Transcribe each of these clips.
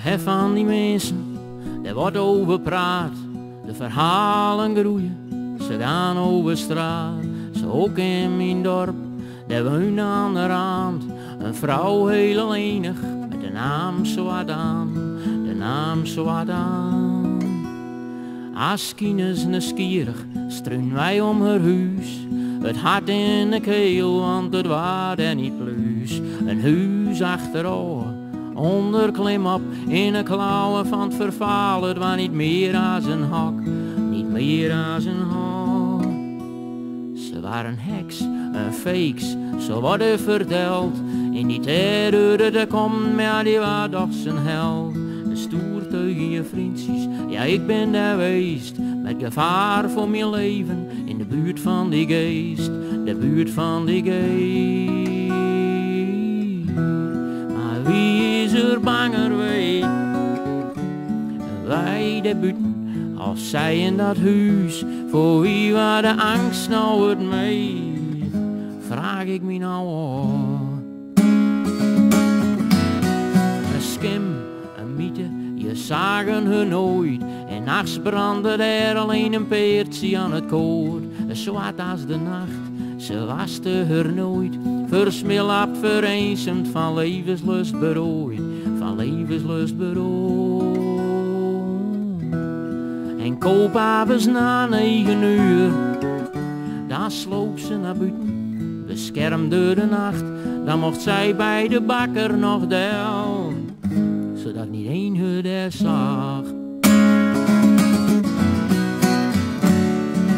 Hef van die mensen, daar wordt over praat. De verhalen groeien, ze gaan over straat. Zo ook in mijn dorp, daar woont aan de rand een vrouw heel alleenig met de naam Zwart aan, de naam Zwart aan. Als kines nieuwsgierig struin wij om haar huis. Het hart in de keel, want het waar er niet plus. Een huis achterover, onder klim op, in de klauwen van het verval. Het was niet meer als een hok, niet meer als een hok. Ze waren heks, een fakes, zo wordt er verteld. In die terreur, daar komt maar die was toch zijn held. Een stoer tegen je vriendjes, ja ik ben daar geweest. Met gevaar voor mijn leven, in de buurt van die geest. De buurt van die geest. Maar wie is er banger weet? Wij de buiten, als zij in dat huis. Voor wie waar de angst nou het meest? Vraag ik me nou af. Een skim, een mythe, je zagen hun nooit. En nachts brandde er alleen een peertje aan het koord. Zwart als de nacht, ze waste haar nooit. Versmilapt, vereensemd, van levenslust berooid. Van levenslust berooid. En koopavonds na 9 uur, dan sloop ze naar buiten, beschermd door de nacht. Dan mocht zij bij de bakker nog del, zodat niet één haar daar zag.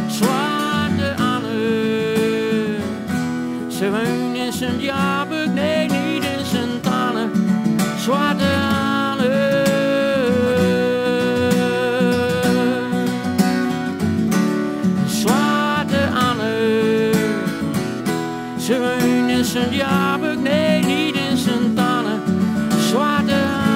Zwarte Anne, ze woont in Sint-Jabuk, nee niet in Sint-Anne. Zwarte Anne, Zwarte Anne, ze woont in Sint-Jabuk, nee niet in Sint-Anne. Zwarte Anne.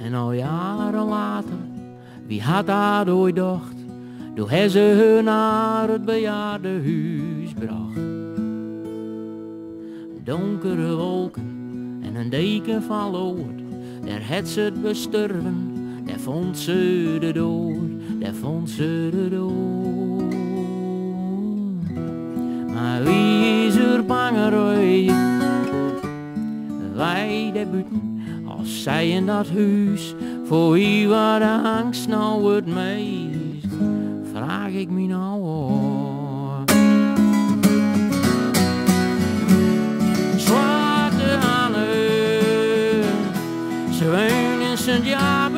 En al jaren later, wie had dat ooit dacht, toen hij ze hun naar het bejaardenhuis bracht. Donkere wolken en een deken van lood, daar het ze het besturven, daar vond ze de dood, daar vond ze de dood. Maar wie is er banger ooit? Wij de buiten, als zij in dat huis, voor wie waar de angst nou het meest? Vraag ik me nou af. Zwarte Anne, ze woont in Sint-Jabuk.